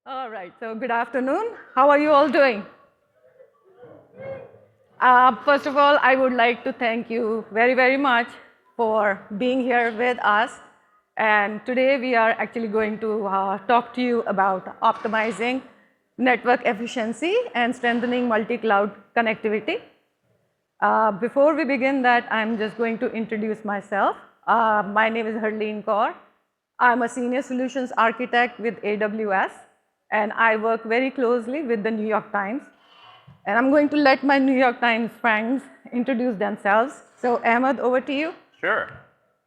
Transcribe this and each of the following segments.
All right, so good afternoon. How are you all doing? First of all, I would like to thank you very, very much for being here with us. And today we are actually going to talk to you about optimizing network efficiency and strengthening multi-cloud connectivity. Before we begin that, I'm just going to introduce myself. My name is Harleen Kaur. I'm a senior solutions architect with AWS, and I work very closely with the New York Times. And I'm going to let my New York Times friends introduce themselves. So Ahmed, over to you. Sure.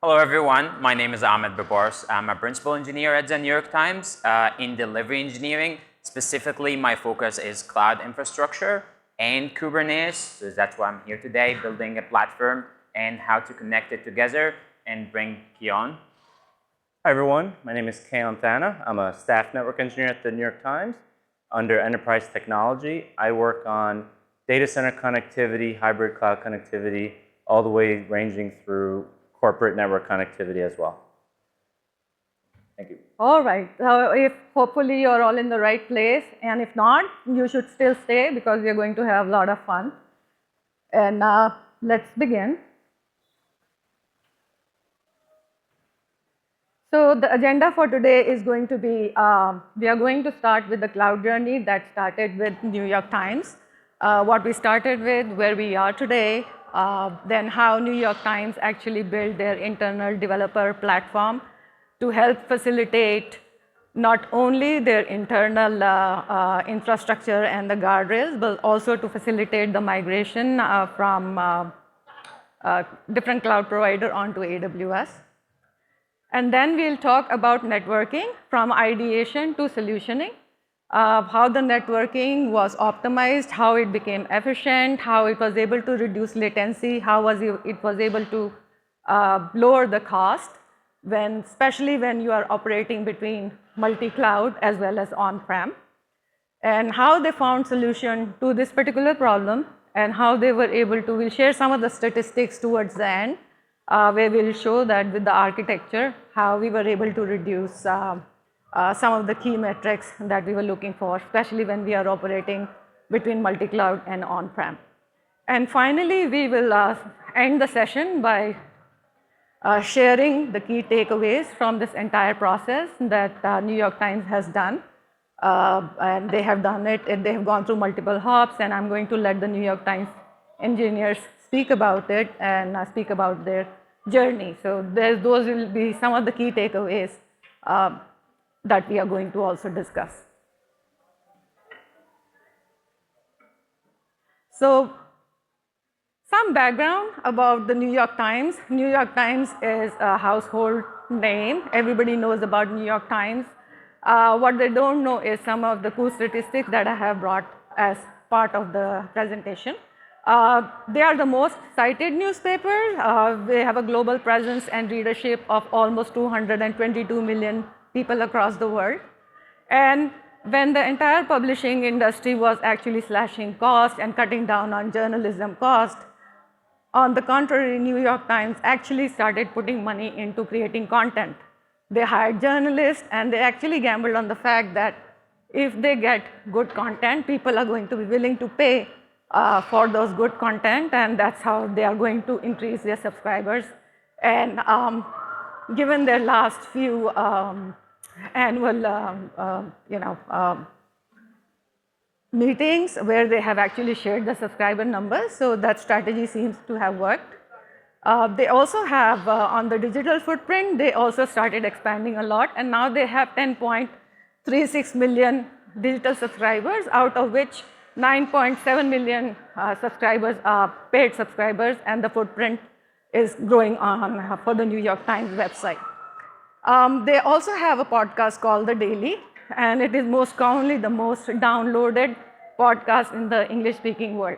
Hello, everyone. My name is Ahmed Babars. I'm a principal engineer at the New York Times in delivery engineering. Specifically, my focus is cloud infrastructure and Kubernetes. So that's why I'm here today, building a platform and how to connect it together and bring Keon. Hi, everyone. My name is Keon Thana. I'm a staff network engineer at the New York Times. Under enterprise technology, I work on data center connectivity, hybrid cloud connectivity, all the way ranging through corporate network connectivity as well. Thank you. All right. So if hopefully you're all in the right place, and if not, you should still stay because we're going to have a lot of fun. And let's begin. So the agenda for today is going to be, we are going to start with the cloud journey that started with New York Times, what we started with, where we are today, then how New York Times actually built their internal developer platform to help facilitate not only their internal infrastructure and the guardrails, but also to facilitate the migration from different cloud provider onto AWS. And then we'll talk about networking from ideation to solutioning, how the networking was optimized, how it became efficient, how it was able to reduce latency, how it was able to lower the cost, especially when you are operating between multi-cloud as well as on-prem, and how they found solution to this particular problem, and how they were able to, we'll share some of the statistics towards the end, where we'll show that with the architecture, how we were able to reduce some of the key metrics that we were looking for, especially when we are operating between multi-cloud and on-prem. And finally, we will end the session by sharing the key takeaways from this entire process that New York Times has done. And they have done it, and they have gone through multiple hops, and I'm going to let the New York Times engineers speak about it and speak about their journey. So those will be some of the key takeaways that we are going to also discuss. So some background about the New York Times. New York Times is a household name. Everybody knows about New York Times. What they don't know is some of the cool statistics that I have brought as part of the presentation. They are the most cited newspaper. They have a global presence and readership of almost 222 million people across the world. And when the entire publishing industry was actually slashing costs and cutting down on journalism cost, on the contrary, New York Times actually started putting money into creating content. They hired journalists, and they actually gambled on the fact that if they get good content, people are going to be willing to pay for those good content, and that's how they are going to increase their subscribers. And given their last few annual meetings where they have actually shared the subscriber numbers, so that strategy seems to have worked. They also have, on the digital footprint, they also started expanding a lot, and now they have 10.36 million digital subscribers, out of which 9.7 million subscribers are paid subscribers, and the footprint is growing on for the New York Times website. They also have a podcast called The Daily, and it is most commonly the most downloaded podcast in the English-speaking world.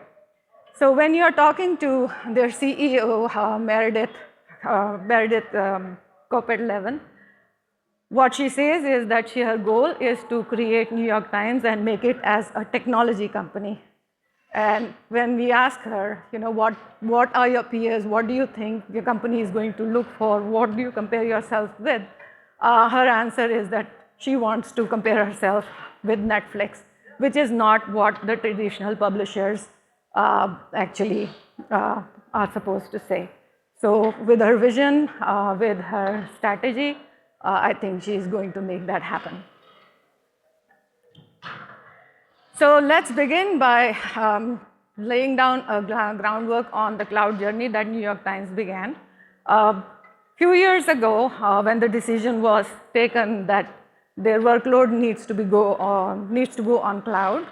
So when you are talking to their CEO, Meredith Kopit-Levin, what she says is that her goal is to create New York Times and make it as a technology company. And when we ask her, what are your peers? What do you think your company is going to look for? What do you compare yourself with? Her answer is that she wants to compare herself with Netflix, which is not what the traditional publishers actually are supposed to say. So with her vision, with her strategy, I think she's going to make that happen. So let's begin by laying down a groundwork on the cloud journey that New York Times began. Few years ago, when the decision was taken that their workload needs to go on cloud,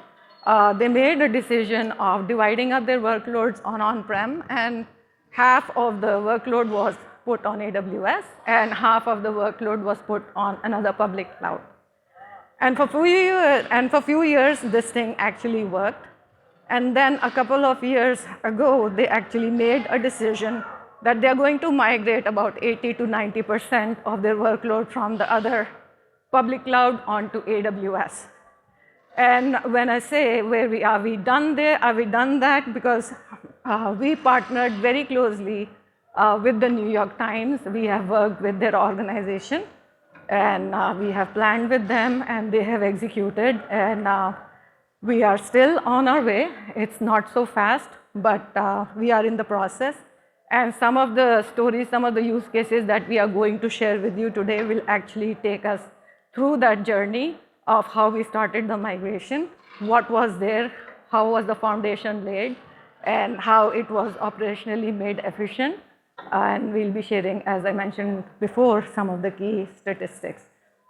they made a decision of dividing up their workloads on-prem, and half of the workload was put on AWS, and half of the workload was put on another public cloud. And for few years, this thing actually worked. And then a couple of years ago, they actually made a decision that they're going to migrate about 80 to 90% of their workload from the other public cloud onto AWS. And when I say are we done there, are we done that? Because we partnered very closely with the New York Times. We have worked with their organization, and we have planned with them, and they have executed, and we are still on our way. It's not so fast, but we are in the process. And some of the stories, some of the use cases that we are going to share with you today will actually take us through that journey of how we started the migration, what was there, how was the foundation laid, and how it was operationally made efficient. And we'll be sharing, as I mentioned before, some of the key statistics.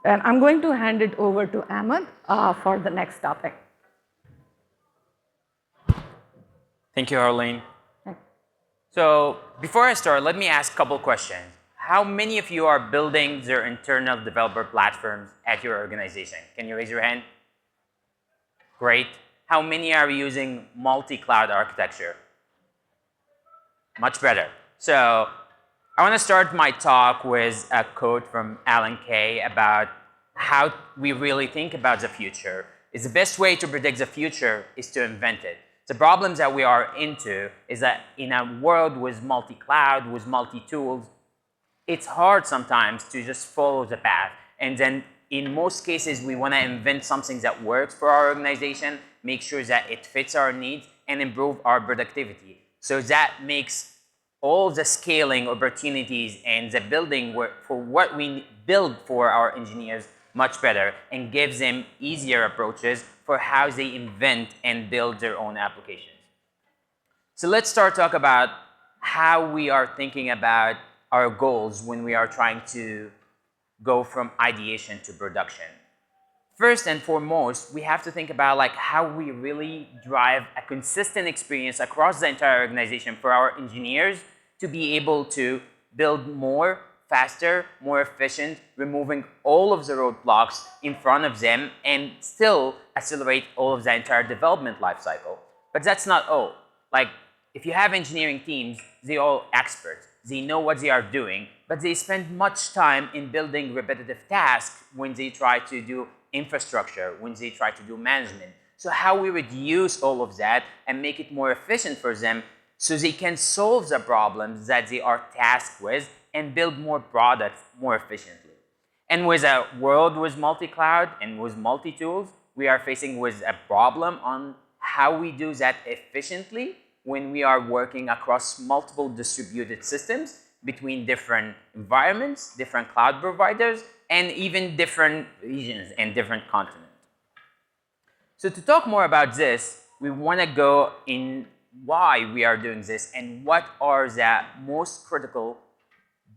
And I'm going to hand it over to Ahmed for the next topic. Thank you, Harleen. So before I start, let me ask a couple questions. How many of you are building their internal developer platforms at your organization? Can you raise your hand? Great. How many are using multi-cloud architecture? Much better. So I want to start my talk with a quote from Alan Kay about how we really think about the future. Is the best way to predict the future is to invent it. The problems that we are into is that in a world with multi-cloud, with multi-tools, it's hard sometimes to just follow the path. And then in most cases, we want to invent something that works for our organization, make sure that it fits our needs, and improve our productivity. So that makes all the scaling opportunities and the building for what we build for our engineers much better, and gives them easier approaches for how they invent and build their own applications. So let's start talk about how we are thinking about our goals when we are trying to go from ideation to production. First and foremost, we have to think about how we really drive a consistent experience across the entire organization for our engineers to be able to build more, faster, more efficient, removing all of the roadblocks in front of them and still accelerate all of the entire development lifecycle. But that's not all. If you have engineering teams, they're all experts. They know what they are doing, but they spend much time in building repetitive tasks when they try to do infrastructure, when they try to do management. So how we reduce all of that and make it more efficient for them so they can solve the problems that they are tasked with and build more products more efficiently. And with a world with multi-cloud and with multi-tools, we are facing with a problem on how we do that efficiently when we are working across multiple distributed systems between different environments, different cloud providers, and even different regions and different continents. So to talk more about this, we want to go in why we are doing this and what are the most critical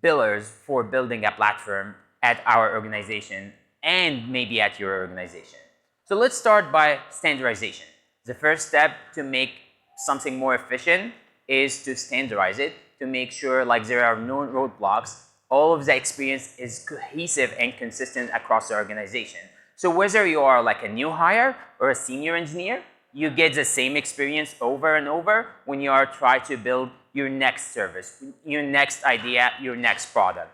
pillars for building a platform at our organization and maybe at your organization. So let's start by standardization. The first step to make something more efficient is to standardize it, to make sure there are no roadblocks, all of the experience is cohesive and consistent across the organization. So whether you are a new hire or a senior engineer, you get the same experience over and over when you are trying to build your next service, your next idea, your next product.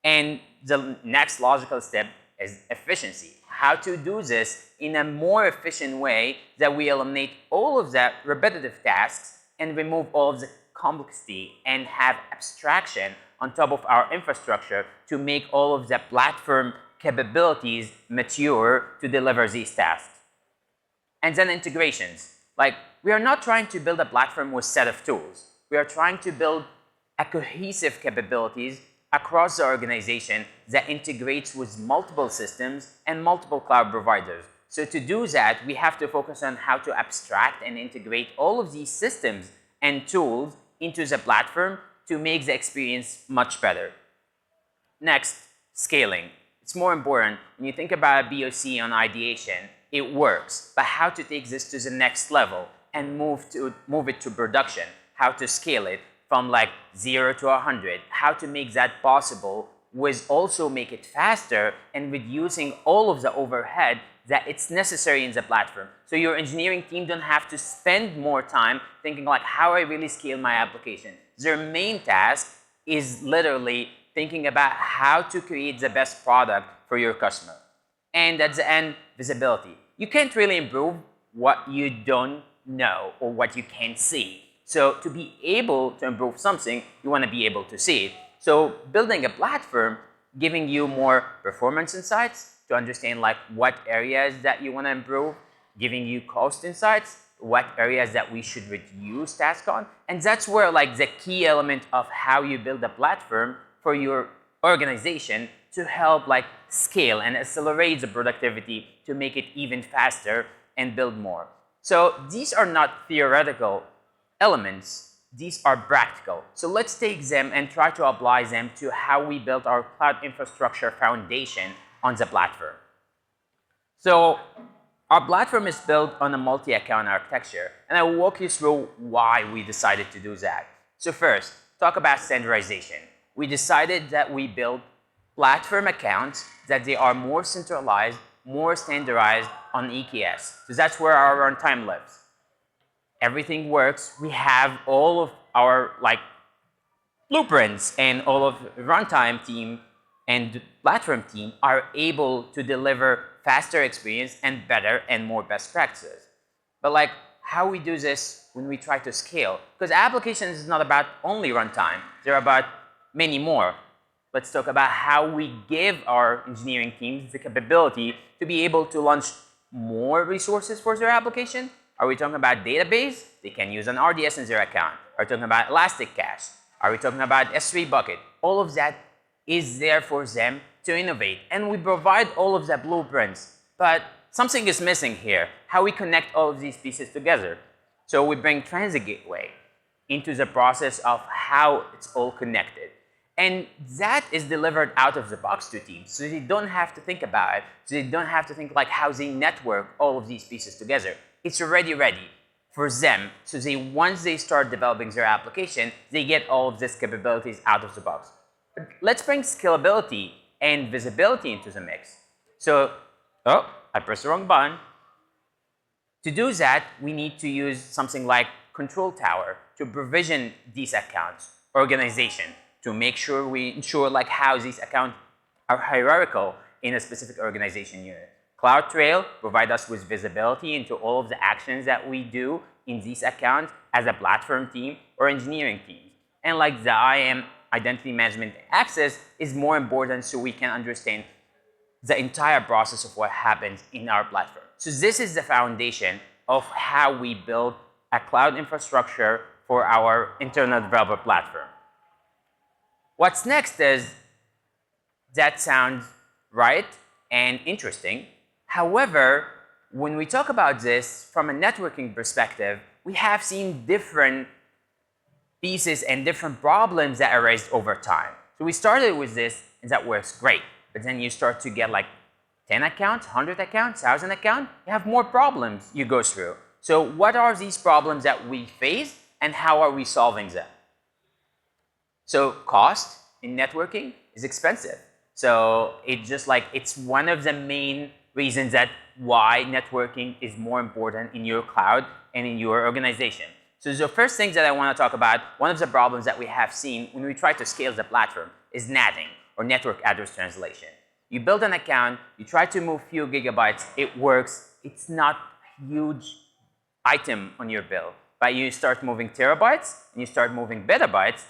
And the next logical step is efficiency. How to do this in a more efficient way that we eliminate all of the repetitive tasks and remove all of the complexity and have abstraction on top of our infrastructure to make all of the platform capabilities mature to deliver these tasks. And then integrations. Like, we are not trying to build a platform with a set of tools. We are trying to build a cohesive capabilities across the organization that integrates with multiple systems and multiple cloud providers. So to do that, we have to focus on how to abstract and integrate all of these systems and tools into the platform to make the experience much better. Next, scaling. It's more important. When you think about a POC on ideation, it works, but how to take this to the next level and move it to production, how to scale it from like 0 to 100, how to make that possible with also make it faster and reducing all of the overhead that it's necessary in the platform. So your engineering team don't have to spend more time thinking like, how I really scale my application. Their main task is literally thinking about how to create the best product for your customer. And at the end, visibility. You can't really improve what you don't know or what you can't see. So to be able to improve something, you want to be able to see it. So building a platform, giving you more performance insights to understand like what areas that you want to improve, giving you cost insights, what areas that we should reduce tasks on. And that's where like the key element of how you build a platform for your organization to help like scale and accelerate the productivity to make it even faster and build more. So these are not theoretical elements, these are practical. So let's take them and try to apply them to how we built our cloud infrastructure foundation on the platform. So our platform is built on a multi-account architecture, and I will walk you through why we decided to do that. So first, talk about standardization. We decided that we build platform accounts that they are more centralized, more standardized on EKS. So that's where our runtime lives. Everything works. We have all of our like blueprints, and all of the runtime team and platform team are able to deliver faster experience and better and more best practices. But like how we do this when we try to scale, because applications is not about only runtime, they're about many more. Let's talk about how we give our engineering teams the capability to be able to launch more resources for their application. Are we talking about database? They can use an RDS in their account. Are we talking about Elastic Cache? Are we talking about S3 bucket? All of that is there for them to innovate. And we provide all of the blueprints. But something is missing here, how we connect all of these pieces together. So we bring Transit Gateway into the process of how it's all connected. And that is delivered out of the box to teams. So they don't have to think about it. So they don't have to think like how they network all of these pieces together. It's already ready for them. So once they start developing their application, they get all of these capabilities out of the box. But let's bring scalability and visibility into the mix. So, oh, I pressed the wrong button. To do that, we need to use something like Control Tower to provision these accounts, organization, to make sure we ensure like how these accounts are hierarchical in a specific organization unit. CloudTrail provides us with visibility into all of the actions that we do in these accounts as a platform team or engineering team. And like the IAM, Identity Management Access, is more important so we can understand the entire process of what happens in our platform. So this is the foundation of how we build a cloud infrastructure for our internal developer platform. What's next is, that sounds right and interesting. However, when we talk about this from a networking perspective, we have seen different pieces and different problems that arise over time. So we started with this, and that works great. But then you start to get like 10 accounts, 100 accounts, 1,000 accounts, you have more problems you go through. So what are these problems that we face, and how are we solving them? So cost in networking is expensive. So it's one of the main reasons that why networking is more important in your cloud and in your organization. So the first thing that I want to talk about, one of the problems that we have seen when we try to scale the platform is NATing, or network address translation. You build an account, you try to move few gigabytes, it works, it's not a huge item on your bill. But you start moving terabytes and you start moving petabytes,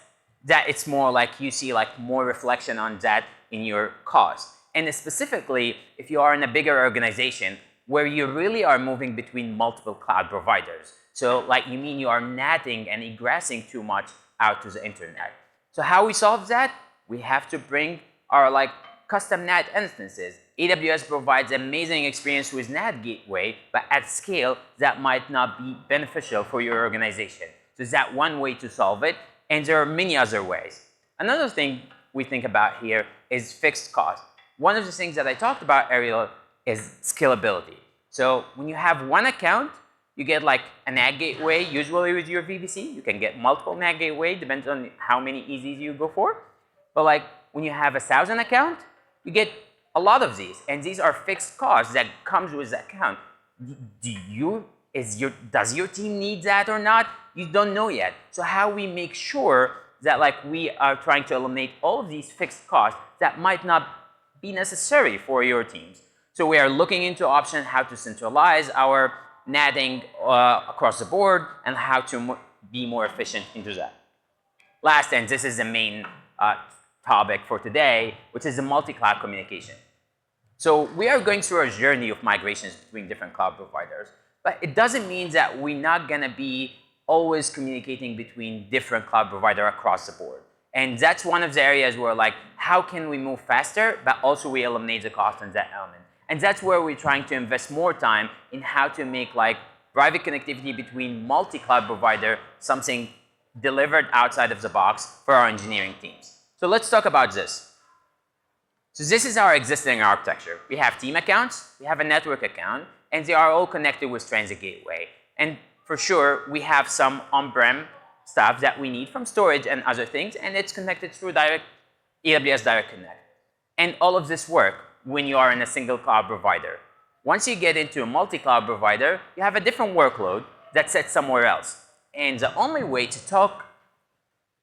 that it's more like you see like more reflection on that in your cost. And specifically, if you are in a bigger organization where you really are moving between multiple cloud providers. So like you mean you are NATing and egressing too much out to the internet. So how we solve that? We have to bring our like custom NAT instances. AWS provides amazing experience with NAT gateway, but at scale that might not be beneficial for your organization. So is that one way to solve it? And there are many other ways. Another thing we think about here is fixed cost. One of the things that I talked about earlier is scalability. So when you have one account, you get like a NAT gateway, usually with your VPC. You can get multiple NAT gateway, depends on how many EZs you go for. But like when you have 1,000 account, you get a lot of these. And these are fixed costs that comes with the account. Does your team need that or not? You don't know yet. So how we make sure that like we are trying to eliminate all of these fixed costs that might not be necessary for your teams. So we are looking into options how to centralize our NATing across the board and how to be more efficient into that. Last, and this is the main topic for today, which is the multi-cloud communication. So we are going through a journey of migrations between different cloud providers, but it doesn't mean that we're not going to be always communicating between different cloud providers across the board. And that's one of the areas where like, how can we move faster, but also we eliminate the cost on that element. And that's where we're trying to invest more time in how to make like private connectivity between multi-cloud provider something delivered outside of the box for our engineering teams. So let's talk about this. So this is our existing architecture. We have team accounts, we have a network account, and they are all connected with Transit Gateway. And for sure, we have some on-prem stuff that we need from storage and other things, and it's connected through AWS Direct Connect. And all of this work when you are in a single cloud provider. Once you get into a multi-cloud provider, you have a different workload that's set somewhere else. And the only way to talk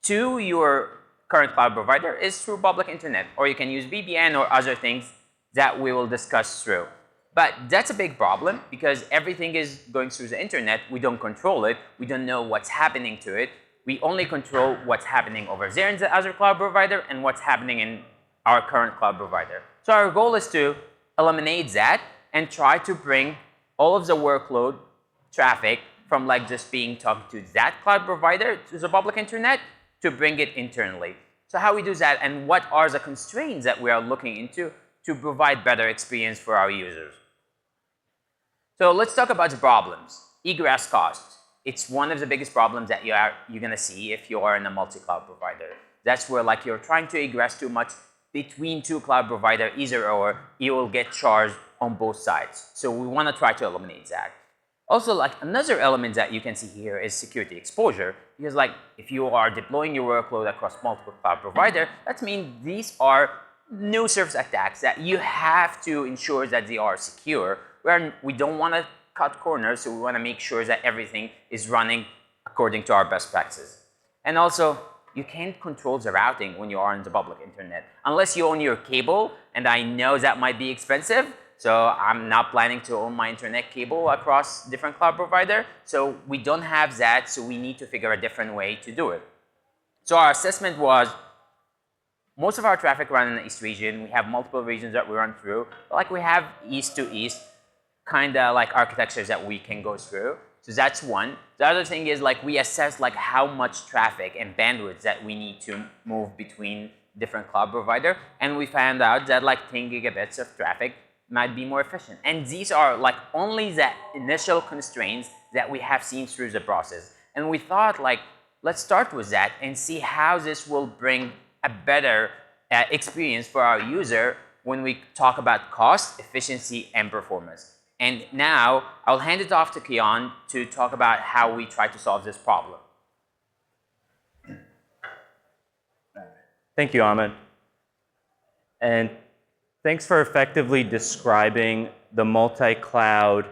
to your current cloud provider is through public internet, or you can use VPN or other things that we will discuss through. But that's a big problem because everything is going through the internet. We don't control it. We don't know what's happening to it. We only control what's happening over there in the other cloud provider and what's happening in our current cloud provider. So our goal is to eliminate that and try to bring all of the workload traffic from like just being talked to that cloud provider to the public internet to bring it internally. So how we do that and what are the constraints that we are looking into to provide better experience for our users. So let's talk about the problems. Egress costs. It's one of the biggest problems that you're going to see if you are in a multi-cloud provider. That's where like you're trying to egress too much between two cloud providers, either or, you will get charged on both sides. So we want to try to eliminate that. Also, like another element that you can see here is security exposure, because like if you are deploying your workload across multiple cloud providers, that means these are new service attacks that you have to ensure that they are secure. We don't want to cut corners, so we want to make sure that everything is running according to our best practices. And also, you can't control the routing when you are on the public internet unless you own your cable, and I know that might be expensive, so I'm not planning to own my internet cable across different cloud providers. So we don't have that, so we need to figure a different way to do it. So our assessment was most of our traffic run in the East region. We have multiple regions that we run through. Like we have east to east kind of like architectures that we can go through. So that's one. The other thing is like we assess like how much traffic and bandwidth that we need to move between different cloud provider, and we found out that like 10 gigabits of traffic might be more efficient. And these are like only the initial constraints that we have seen through the process. And we thought like, let's start with that and see how this will bring a better experience for our user when we talk about cost, efficiency, and performance. And now I'll hand it off to Kian to talk about how we try to solve this problem. Thank you, Ahmed. And thanks for effectively describing the multi-cloud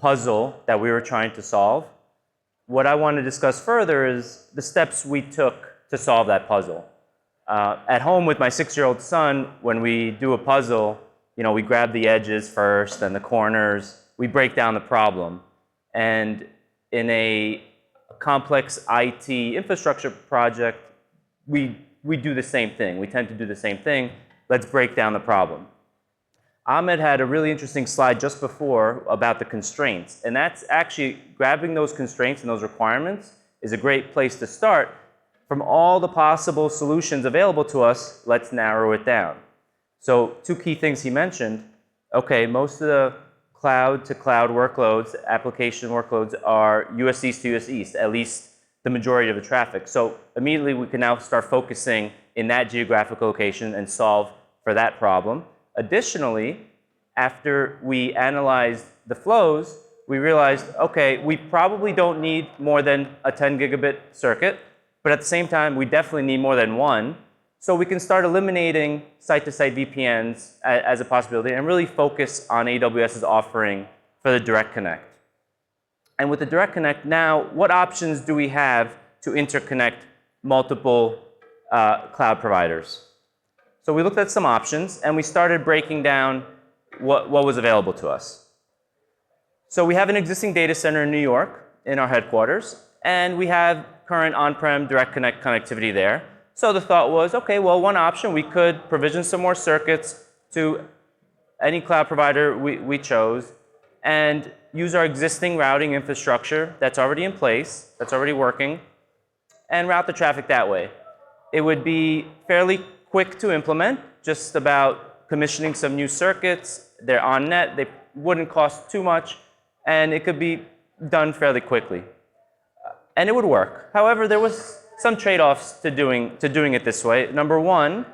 puzzle that we were trying to solve. What I want to discuss further is the steps we took to solve that puzzle. At home with my 6-year-old son, when we do a puzzle, you know, we grab the edges first and the corners. We break down the problem. And in a complex IT infrastructure project, we do the same thing. We tend to do the same thing. Let's break down the problem. Ahmed had a really interesting slide just before about the constraints. And that's actually grabbing those constraints and those requirements is a great place to start. From all the possible solutions available to us, let's narrow it down. So two key things he mentioned. Okay, most of the cloud-to-cloud workloads, application workloads, are US East to US East, at least the majority of the traffic. So immediately we can now start focusing in that geographic location and solve for that problem. Additionally, after we analyzed the flows, we realized, okay, we probably don't need more than a 10 gigabit circuit, but at the same time, we definitely need more than one. So we can start eliminating site-to-site VPNs as a possibility and really focus on AWS's offering for the Direct Connect. And with the Direct Connect now, what options do we have to interconnect multiple cloud providers? So we looked at some options, and we started breaking down what was available to us. So we have an existing data center in New York in our headquarters, and we have current on-prem Direct Connect connectivity there. So the thought was, okay, well, one option, we could provision some more circuits to any cloud provider we chose and use our existing routing infrastructure that's already in place, that's already working, and route the traffic that way. It would be fairly quick to implement, just about commissioning some new circuits. They're on net, they wouldn't cost too much, and it could be done fairly quickly. And it would work. However, there was some trade-offs to doing it this way. Number one,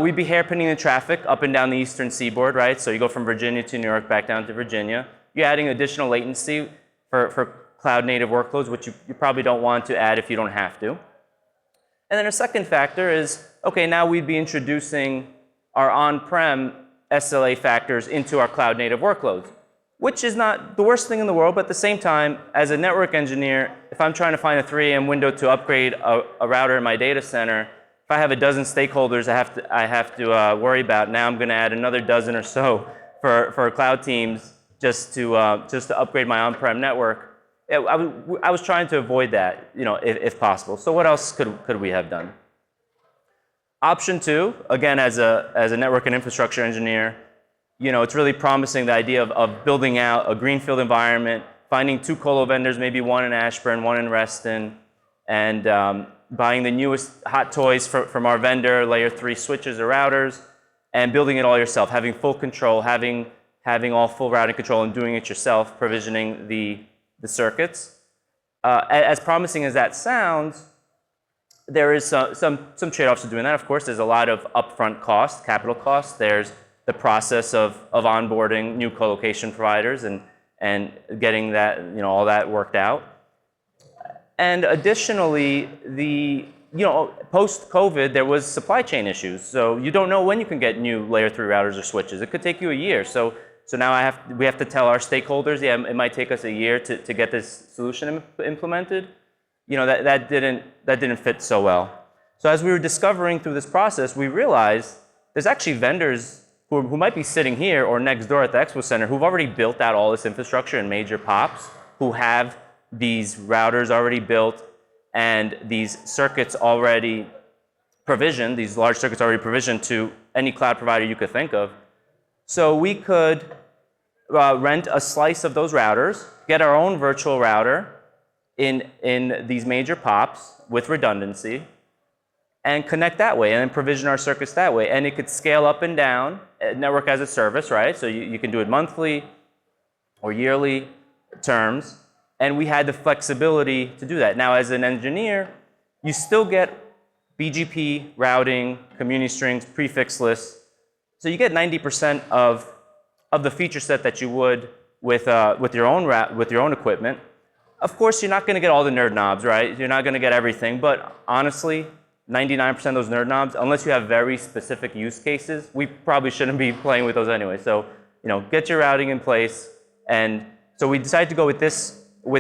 we'd be hairpinning the traffic up and down the eastern seaboard, right? So you go from Virginia to New York, back down to Virginia. You're adding additional latency for cloud-native workloads, which you probably don't want to add if you don't have to. And then a second factor is, okay, now we'd be introducing our on-prem SLA factors into our cloud-native workloads, which is not the worst thing in the world, but at the same time, as a network engineer, if I'm trying to find a 3 a.m. window to upgrade a router in my data center, if I have a dozen stakeholders I have to worry about, now I'm going to add another dozen or so for cloud teams just to upgrade my on-prem network. I was trying to avoid that, if possible. So what else could we have done? Option two, again, as a network and infrastructure engineer, it's really promising, the idea of building out a greenfield environment, finding 2 colo vendors, maybe one in Ashburn, one in Reston, and buying the newest hot toys from our vendor, layer 3 switches or routers, and building it all yourself, having full control, having all full routing control and doing it yourself, provisioning the circuits. As promising as that sounds, there is some trade-offs to doing that. Of course, there's a lot of upfront cost, capital costs. There's the process of onboarding new colocation providers and getting that, all that worked out. And additionally, post-COVID, there was supply chain issues. So you don't know when you can get new layer 3 routers or switches. It could take you a year. So now we have to tell our stakeholders, yeah, it might take us a year to get this solution implemented. That didn't fit so well. So as we were discovering through this process, we realized there's actually vendors who might be sitting here or next door at the Expo Center who've already built out all this infrastructure in major POPs, who have these routers already built and these circuits already provisioned, these large circuits already provisioned to any cloud provider you could think of. So we could rent a slice of those routers, get our own virtual router in these major POPs with redundancy, and connect that way, and then provision our circuits that way. And it could scale up and down, network as a service, right? So you can do it monthly or yearly terms, and we had the flexibility to do that. Now, as an engineer, you still get BGP routing, community strings, prefix lists. So you get 90% of the feature set that you would with your own equipment. Of course, you're not going to get all the nerd knobs, right? You're not going to get everything, but honestly, 99% of those nerd knobs, unless you have very specific use cases, we probably shouldn't be playing with those anyway. So, get your routing in place. And so we decided to go with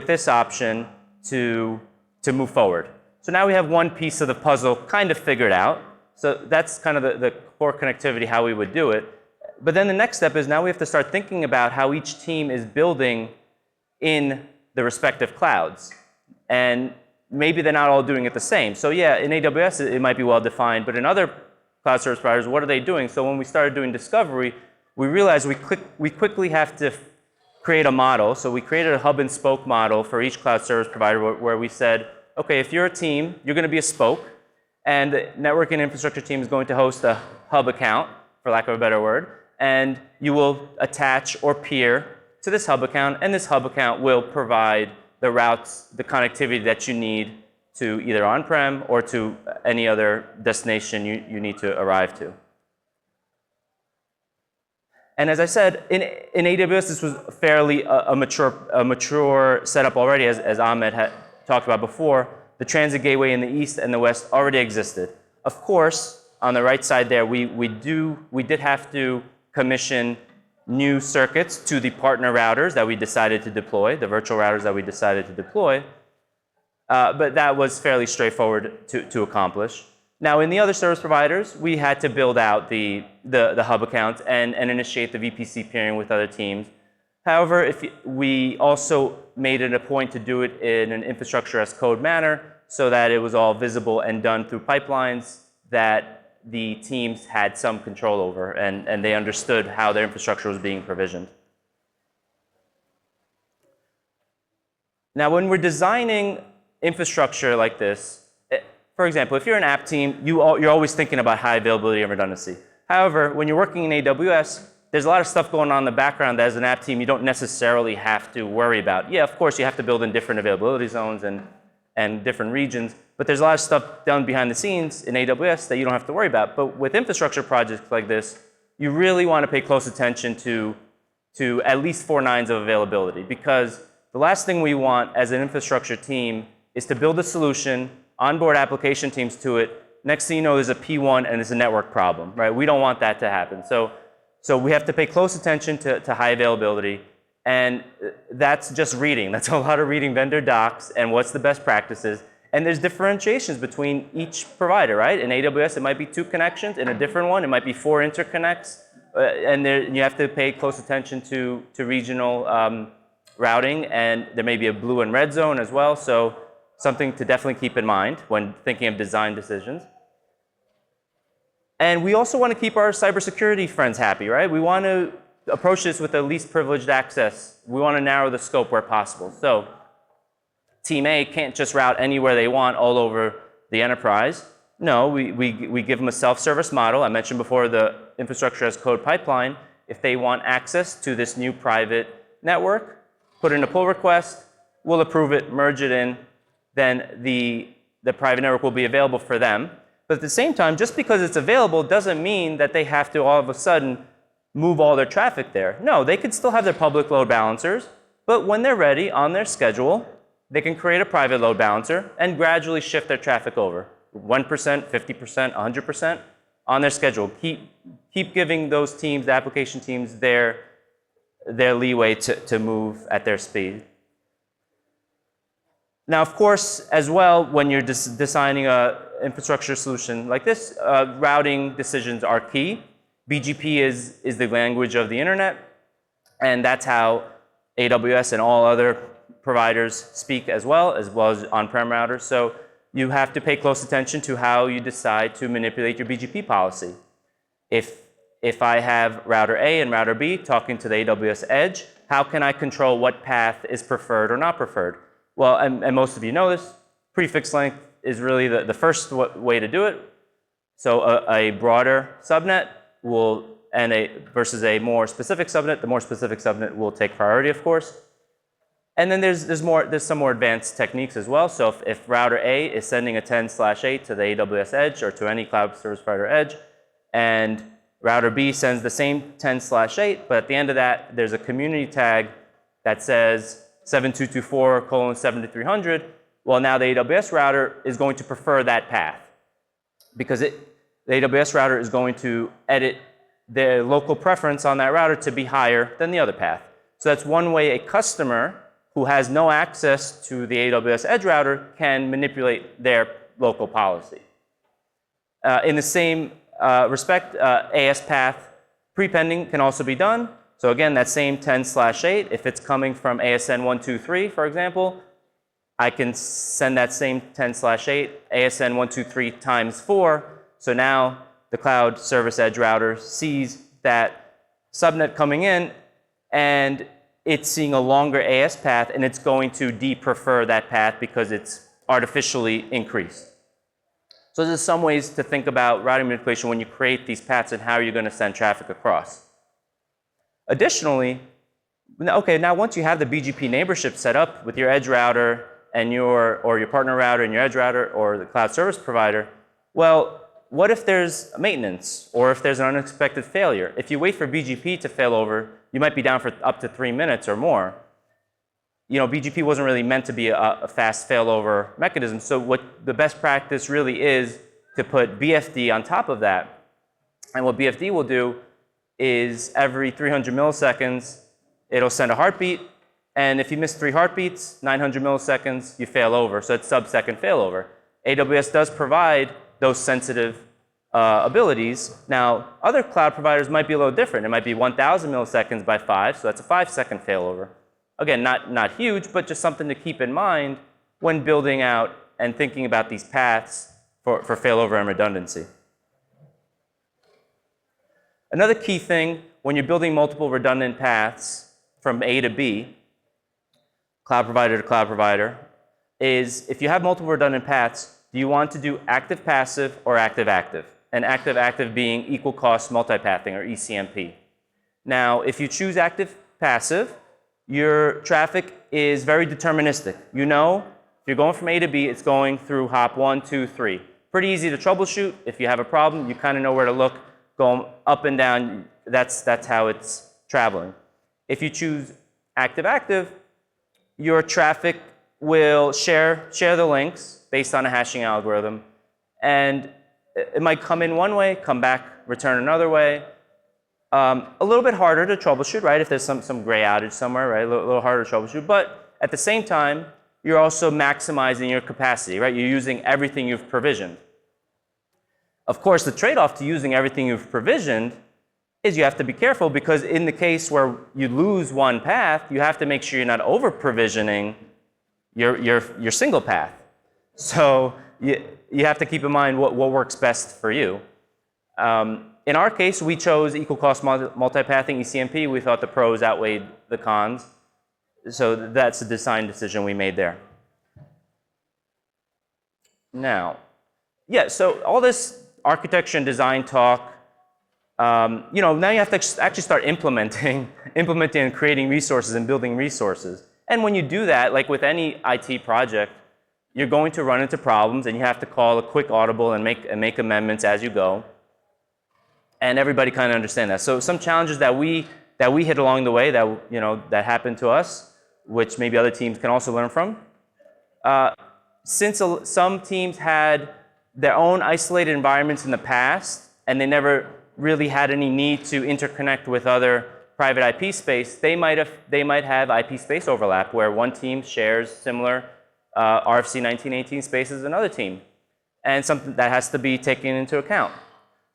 this option to move forward. So now we have one piece of the puzzle kind of figured out. So that's kind of the core connectivity, how we would do it. But then the next step is now we have to start thinking about how each team is building in the respective clouds. And maybe they're not all doing it the same. So yeah, in AWS, it might be well defined, but in other cloud service providers, what are they doing? So when we started doing discovery, we realized we quickly have to create a model. So we created a hub and spoke model for each cloud service provider where we said, okay, if you're a team, you're going to be a spoke, and the network and infrastructure team is going to host a hub account, for lack of a better word, and you will attach or peer to this hub account, and this hub account will provide the routes, the connectivity that you need to either on-prem or to any other destination you need to arrive to. And as I said, in AWS, this was fairly a mature setup already, as Ahmed had talked about before. The transit gateway in the east and the west already existed. Of course, on the right side there, we did have to commission new circuits to the partner routers that we decided to deploy, the virtual routers that we decided to deploy. But that was fairly straightforward to accomplish. Now, in the other service providers, we had to build out the hub accounts and initiate the VPC peering with other teams. However, we also made it a point to do it in an infrastructure as code manner so that it was all visible and done through pipelines that the teams had some control over, and they understood how their infrastructure was being provisioned. Now, when we're designing infrastructure like this, for example, if you're an app team, you're always thinking about high availability and redundancy. However, when you're working in AWS, there's a lot of stuff going on in the background that as an app team you don't necessarily have to worry about. Yeah, of course, you have to build in different availability zones and different regions, but there's a lot of stuff done behind the scenes in AWS that you don't have to worry about. But with infrastructure projects like this, you really want to pay close attention to at least 4 nines of availability, because the last thing we want as an infrastructure team is to build a solution, onboard application teams to it. Next thing you know, there's a P1 and it's a network problem, right? We don't want that to happen. So we have to pay close attention to high availability, and that's just reading. That's a lot of reading vendor docs and what's the best practices. And there's differentiations between each provider, right? In AWS, it might be 2 connections. In a different one, it might be 4 interconnects. And you have to pay close attention to regional routing, and there may be a blue and red zone as well. So something to definitely keep in mind when thinking of design decisions. And we also want to keep our cybersecurity friends happy, right? We want to approach this with the least privileged access. We want to narrow the scope where possible. So Team A can't just route anywhere they want all over the enterprise. No, we give them a self-service model. I mentioned before the infrastructure as code pipeline. If they want access to this new private network, put in a pull request, we'll approve it, merge it in, then the private network will be available for them. But at the same time, just because it's available doesn't mean that they have to all of a sudden move all their traffic there. No, they could still have their public load balancers, but when they're ready on their schedule, they can create a private load balancer and gradually shift their traffic over. 1%, 50%, 100% on their schedule. Keep giving those teams, the application teams, their leeway to move at their speed. Now, of course, as well, when you're designing an infrastructure solution like this, routing decisions are key. BGP is the language of the internet, and that's how AWS and all other providers speak as well as on-prem routers. So you have to pay close attention to how you decide to manipulate your BGP policy. If I have router A and router B talking to the AWS edge, how can I control what path is preferred or not preferred? Well, and most of you know this, prefix length is really the first way to do it. So a broader subnet versus a more specific subnet, the more specific subnet will take priority, of course. And then there's some more advanced techniques as well. So if router A is sending a 10/8 to the AWS edge or to any cloud service provider edge, and router B sends the same 10/8, but at the end of that, there's a community tag that says 7224:7300, well, now the AWS router is going to prefer that path because the AWS router is going to edit the local preference on that router to be higher than the other path. So that's one way a customer who has no access to the AWS edge router can manipulate their local policy. In the same respect, AS path prepending can also be done. So again, that same 10/8, if it's coming from ASN 123, for example, I can send that same 10/8, ASN 123 times 4. So now the cloud service edge router sees that subnet coming in, and it's seeing a longer AS path, and it's going to de-prefer that path because it's artificially increased. So there's some ways to think about routing manipulation when you create these paths and how you're going to send traffic across. Additionally, okay, now once you have the BGP neighborship set up with your edge router and your partner router and your edge router or the cloud service provider, well, what if there's maintenance or if there's an unexpected failure? If you wait for BGP to fail over, you might be down for up to 3 minutes or more. You know, BGP wasn't really meant to be a fast failover mechanism. So what the best practice really is to put BFD on top of that. And what BFD will do is every 300 milliseconds, it'll send a heartbeat. And if you miss 3 heartbeats, 900 milliseconds, you fail over. So it's sub-second failover. AWS does provide those sensitive abilities. Now, other cloud providers might be a little different. It might be 1,000 milliseconds by 5, so that's a 5-second failover. Again, not huge, but just something to keep in mind when building out and thinking about these paths for failover and redundancy. Another key thing when you're building multiple redundant paths from A to B, cloud provider to cloud provider, is if you have multiple redundant paths, do you want to do active-passive or active-active? And active-active being equal cost multipathing or ECMP. Now, if you choose active-passive, your traffic is very deterministic. You know, if you're going from A to B, it's going through hop 1, 2, 3. Pretty easy to troubleshoot. If you have a problem, you kind of know where to look. Going up and down, that's how it's traveling. If you choose active-active, your traffic will share the links based on a hashing algorithm. And it might come in one way, come back, return another way. A little bit harder to troubleshoot, right? If there's some gray outage somewhere, right? A little harder to troubleshoot. But at the same time, you're also maximizing your capacity, right? You're using everything you've provisioned. Of course, the trade-off to using everything you've provisioned is you have to be careful because in the case where you lose one path, you have to make sure you're not over-provisioning your single path. So you have to keep in mind what works best for you. In our case, we chose equal cost multipathing, ECMP. We thought the pros outweighed the cons. So that's a design decision we made there. Now, yeah, so all this architecture and design talk, you know, now you have to actually start implementing and creating resources and building resources. And when you do that, like with any IT project, you're going to run into problems and you have to call a quick audible and make amendments as you go. And everybody kind of understand that. So some challenges that we hit along the way that happened to us, which maybe other teams can also learn from. Since some teams had their own isolated environments in the past and they never really had any need to interconnect with other private IP space, they might have IP space overlap where one team shares similar RFC 1918 space as another team, and something that has to be taken into account.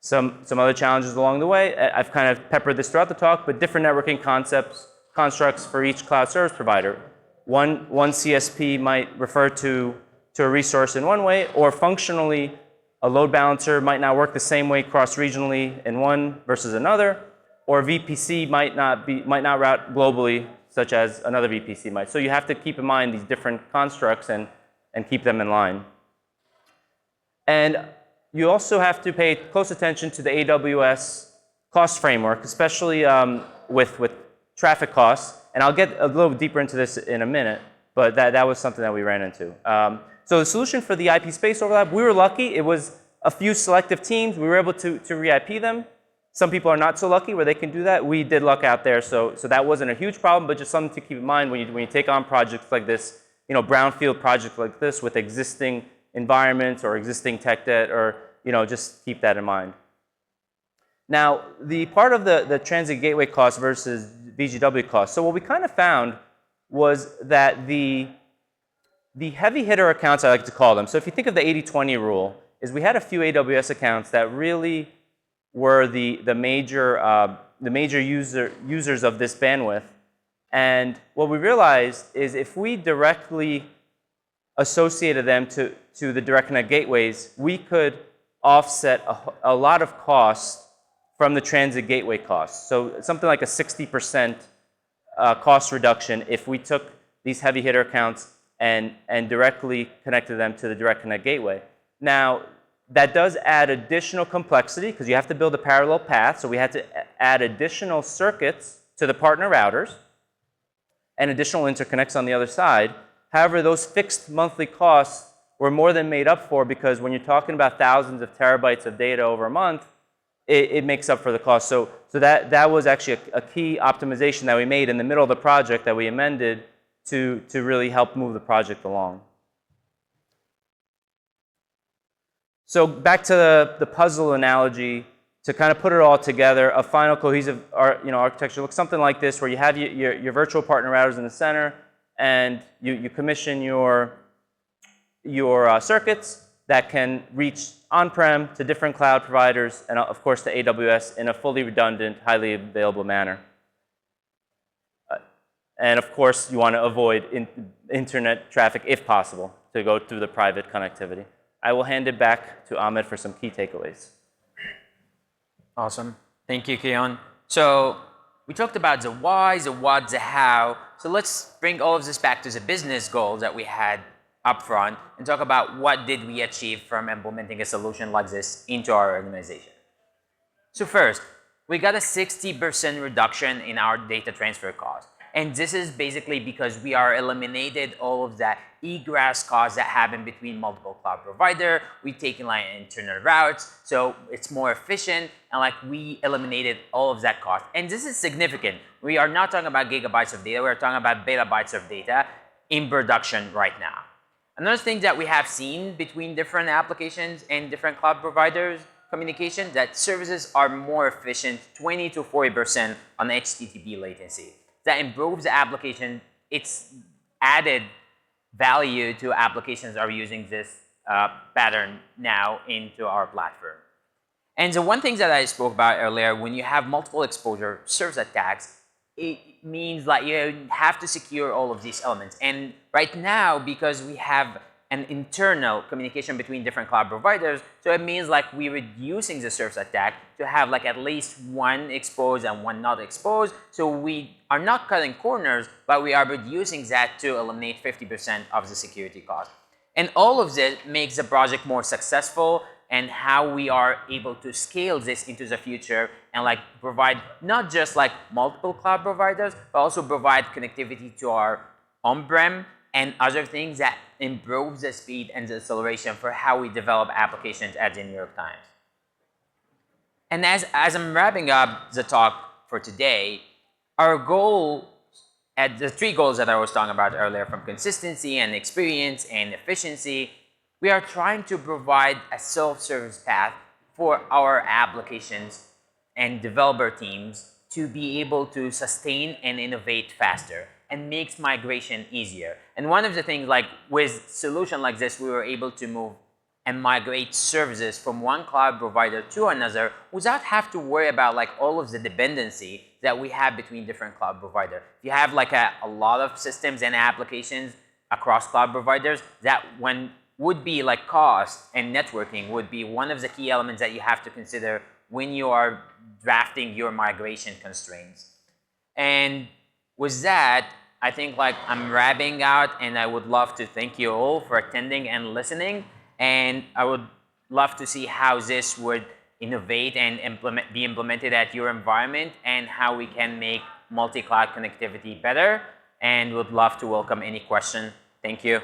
Some other challenges along the way. I've kind of peppered this throughout the talk, but different networking constructs for each cloud service provider. One CSP might refer to a resource in one way, or functionally, a load balancer might not work the same way cross-regionally in one versus another, or VPC might not route globally, such as another VPC might. So you have to keep in mind these different constructs and keep them in line. And you also have to pay close attention to the AWS cost framework, especially with traffic costs. And I'll get a little deeper into this in a minute, but that was something that we ran into. So the solution for the IP space overlap, we were lucky. It was a few selective teams. We were able to re-IP them. Some people are not so lucky where they can do that. We did luck out there, so that wasn't a huge problem, but just something to keep in mind when you take on projects like this, you know, brownfield projects like this with existing environments or existing tech debt, or just keep that in mind. Now, the part of the transit gateway cost versus VGW cost. So what we kind of found was that the heavy hitter accounts, I like to call them. So if you think of the 80-20 rule, is we had a few AWS accounts that really were the major users of this bandwidth. And what we realized is if we directly associated them to the direct connect gateways, we could offset a lot of costs from the transit gateway costs. So something like a 60% cost reduction if we took these heavy hitter accounts and directly connected them to the Direct Connect gateway. Now, that does add additional complexity because you have to build a parallel path. So we had to add additional circuits to the partner routers and additional interconnects on the other side. However, those fixed monthly costs were more than made up for because when you're talking about thousands of terabytes of data over a month, it makes up for the cost. So that was actually a key optimization that we made in the middle of the project that we amended to really help move the project along. So back to the puzzle analogy, to kind of put it all together, a final cohesive architecture looks something like this, where you have your virtual partner routers in the center, and you commission your circuits that can reach on-prem to different cloud providers, and of course to AWS in a fully redundant, highly available manner. And of course, you want to avoid internet traffic if possible to go through the private connectivity. I will hand it back to Ahmed for some key takeaways. Awesome. Thank you, Keon. So we talked about the why, the what, the how. So let's bring all of this back to the business goals that we had up front and talk about what did we achieve from implementing a solution like this into our organization. So first, we got a 60% reduction in our data transfer cost. And this is basically because we are eliminated all of that egress costs that happen between multiple cloud provider. We've taken like internal routes, so it's more efficient, and like we eliminated all of that cost. And this is significant. We are not talking about gigabytes of data, we're talking about petabytes of data in production right now. Another thing that we have seen between different applications and different cloud providers communication, that services are more efficient 20 to 40% on HTTP latency. That improves the application. It's added value to applications that are using this pattern now into our platform. And the one thing that I spoke about earlier, when you have multiple exposure service attacks, it means like you have to secure all of these elements. And right now, because we have an internal communication between different cloud providers, so it means like we're reducing the service attack to have like at least one exposed and one not exposed. So we are not cutting corners, but we are reducing that to eliminate 50% of the security cost. And all of this makes the project more successful, and how we are able to scale this into the future and like provide not just like multiple cloud providers, but also provide connectivity to our on-prem and other things that improves the speed and the acceleration for how we develop applications at the New York Times. And as I'm wrapping up the talk for today, our goal, at the three goals that I was talking about earlier, from consistency and experience and efficiency, we are trying to provide a self-service path for our applications and developer teams to be able to sustain and innovate faster and makes migration easier. And one of the things, like with solution like this, we were able to move and migrate services from one cloud provider to another without have to worry about like all of the dependency that we have between different cloud providers. If you have like a lot of systems and applications across cloud providers, that when would be like cost and networking would be one of the key elements that you have to consider when you are drafting your migration constraints. And with that, I think like I'm wrapping out, and I would love to thank you all for attending and listening. And I would love to see how this would innovate and be implemented at your environment, and how we can make multi-cloud connectivity better. And would love to welcome any question. Thank you.